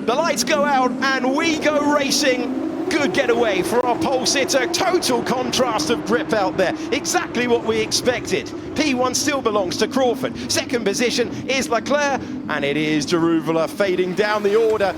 The lights go out and we go racing. Good getaway for our pole sitter. Total contrast of grip out there. Exactly what we expected. P1 still belongs to Crawford. Second position is Leclerc, and it is Daruvala fading down the order.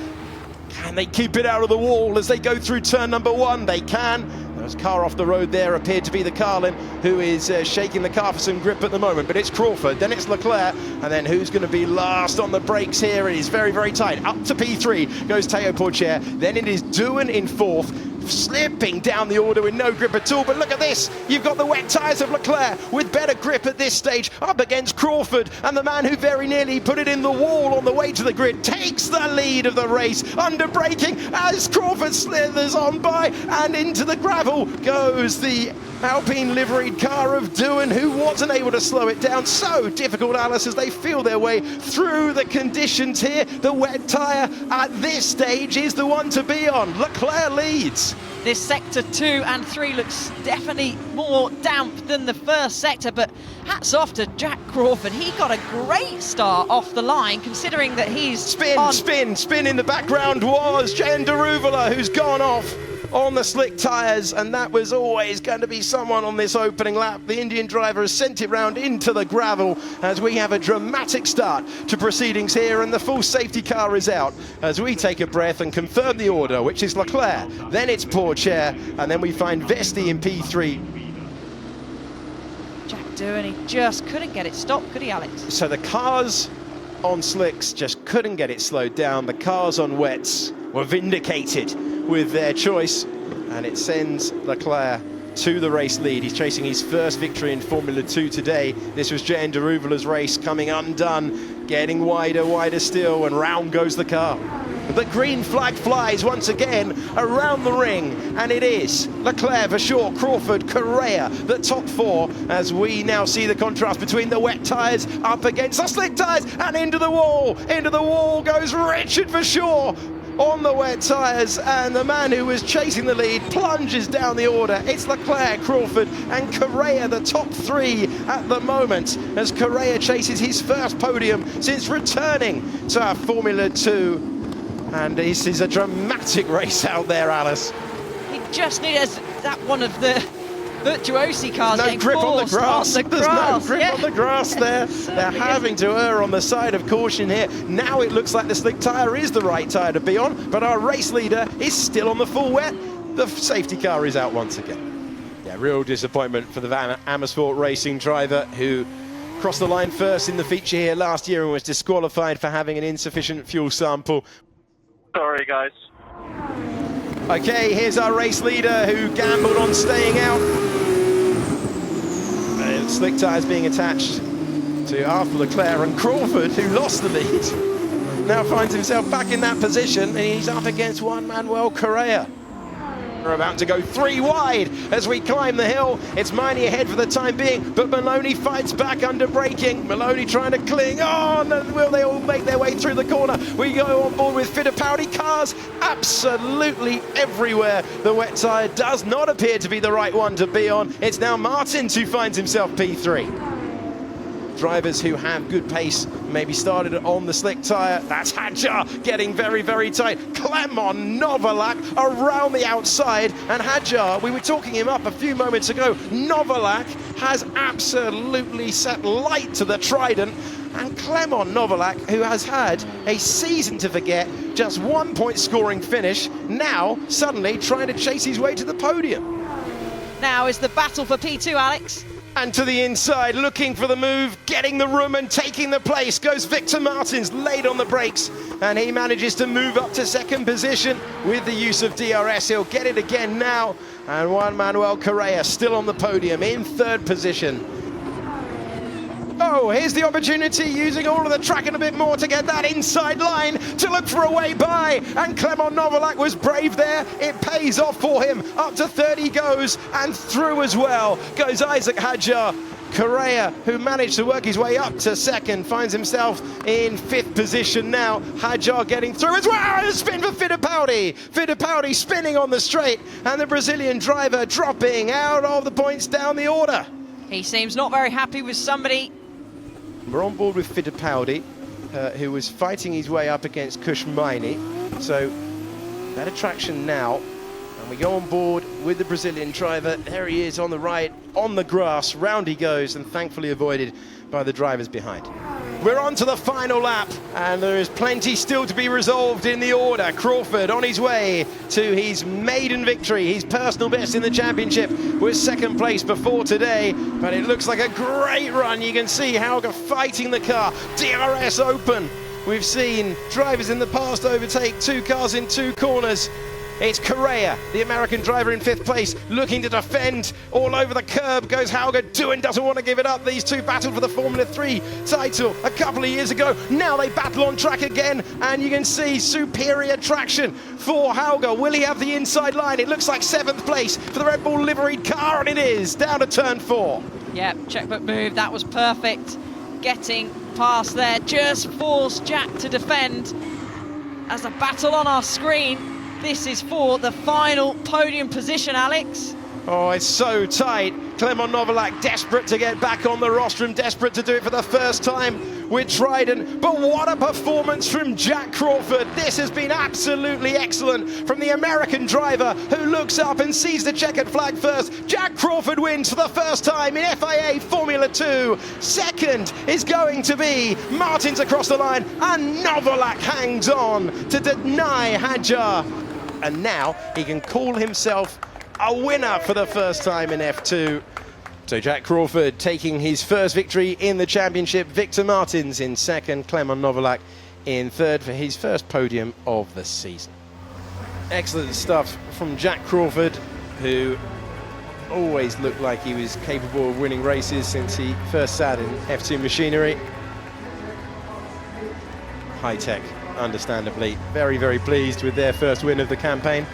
Can they keep it out of the wall as they go through turn number 1? They can. There's a car off the road there, appeared to be the Carlin, who is shaking the car for some grip at the moment. But it's Crawford, then it's Leclerc, and then who's going to be last on the brakes here? It is very, very tight. Up to P3 goes Théo Pourchaire. Then it is Doohan in 4th. Slipping down the order with no grip at all, but look at this, you've got the wet tyres of Leclerc with better grip at this stage up against Crawford, and the man who very nearly put it in the wall on the way to the grid takes the lead of the race, under braking as Crawford slithers on by, and into the gravel goes the Alpine liveried car of Doohan, who wasn't able to slow it down. So difficult, Alice, as they feel their way through the conditions here. The wet tyre at this stage is the one to be on. Leclerc leads. This sector 2 and 3 looks definitely more damp than the first sector, but hats off to Jack Crawford. He got a great start off the line, considering that he's Spin in the background was Jehan Daruvala, who's gone off on the slick tyres, and that was always going to be someone on this opening lap. The Indian driver has sent it round into the gravel as we have a dramatic start to proceedings here, and the full safety car is out as we take a breath and confirm the order, which is Leclerc, then it's Pourchaire, and then we find Vesti in P3. Jack Doohan, he just couldn't get it stopped, could he, Alex? So the cars on slicks just couldn't get it slowed down. The cars on wets were vindicated with their choice, and it sends Leclerc to the race lead. He's chasing his first victory in Formula 2 today. This was Jehan Daruvala's race coming undone, getting wider still, and round goes the car. The green flag flies once again around the ring, and it is Leclerc for sure, Crawford, Correa, the top 4, as we now see the contrast between the wet tyres up against the slick tyres, and into the wall. Into the wall goes Richard for sure on the wet tyres, and the man who was chasing the lead plunges down the order. It's Leclerc, Crawford and Correa, the top 3 at the moment, as Correa chases his first podium since returning to Formula 2. And this is a dramatic race out there, Alice. He just needed that one of the virtuosi cars no getting grip on the grass. There's no grip on the grass there. They're having to err on the side of caution here. Now it looks like the slick tyre is the right tyre to be on, but our race leader is still on the full wet. The safety car is out once again. Yeah, real disappointment for the Van Amersfoort Racing driver, who crossed the line first in the feature here last year and was disqualified for having an insufficient fuel sample. Sorry, guys. Okay, here's our race leader who gambled on staying out. Slick tyres being attached to Arthur Leclerc, and Crawford, who lost the lead, now finds himself back in that position, and he's up against Juan Manuel Correa. We're about to go 3 wide as we climb the hill. It's Miney ahead for the time being, but Maloney fights back under braking. Maloney trying to cling on, and will they all make their way through the corner? We go on board with Fittipaldi. Cars absolutely everywhere. The wet tyre does not appear to be the right one to be on. It's now Martins who finds himself P3. Drivers who have good pace maybe started on the slick tyre. That's Hadjar getting very, very tight. Clement Novalak around the outside, and Hadjar, we were talking him up a few moments ago. Novalak has absolutely set light to the Trident, and Clement Novalak, who has had a season to forget, just 1 point scoring finish, now suddenly trying to chase his way to the podium. Now is the battle for P2, Alex. And to the inside, looking for the move, getting the room and taking the place, goes Victor Martins, late on the brakes, and he manages to move up to second position with the use of DRS. He'll get it again now, and Juan Manuel Correa still on the podium in 3rd position. Oh, here's the opportunity, using all of the track and a bit more to get that inside line to look for a way by, and Clement Novalak was brave there. It pays off for him. Up to 30 goes, and through as well goes Isaac Hadjar. Correa, who managed to work his way up to second, finds himself in 5th position now. Hadjar getting through as well. A spin for Fittipaldi. Fittipaldi spinning on the straight, and the Brazilian driver dropping out of the points down the order. He seems not very happy with somebody. We're on board with Fittipaldi, who was fighting his way up against Kushmaini. So better traction now. And we go on board with the Brazilian driver. There he is on the right, on the grass. Round he goes, and thankfully avoided by the drivers behind. We're on to the final lap, and there is plenty still to be resolved in the order. Crawford on his way to his maiden victory. His personal best in the championship was second place before today, but it looks like a great run. You can see Hauger fighting the car. DRS open. We've seen drivers in the past overtake two cars in two corners. It's Correa, the American driver, in fifth place, looking to defend. All over the curb goes Hauger. Doohan doesn't want to give it up. These two battled for the Formula 3 title a couple of years ago. Now they battle on track again, and you can see superior traction for Hauger. Will he have the inside line? It looks like seventh place for the Red Bull liveried car, and it is down to turn 4. Yep, checkbook move, that was perfect. Getting past there, just forced Jack to defend. As a battle on our screen, this is for the final podium position, Alex. Oh, it's so tight. Clement Novalak desperate to get back on the rostrum, desperate to do it for the first time with Trident. But what a performance from Jack Crawford. This has been absolutely excellent from the American driver who looks up and sees the checkered flag first. Jack Crawford wins for the first time in FIA Formula 2. Second is going to be Martins across the line, and Novalak hangs on to deny Hadjar. And now he can call himself a winner for the first time in F2. So Jack Crawford taking his first victory in the championship. Victor Martins in second, Clement Novalak in third for his first podium of the season. Excellent stuff from Jack Crawford, who always looked like he was capable of winning races since he first sat in F2 machinery. High Tech, understandably, very, very pleased with their first win of the campaign.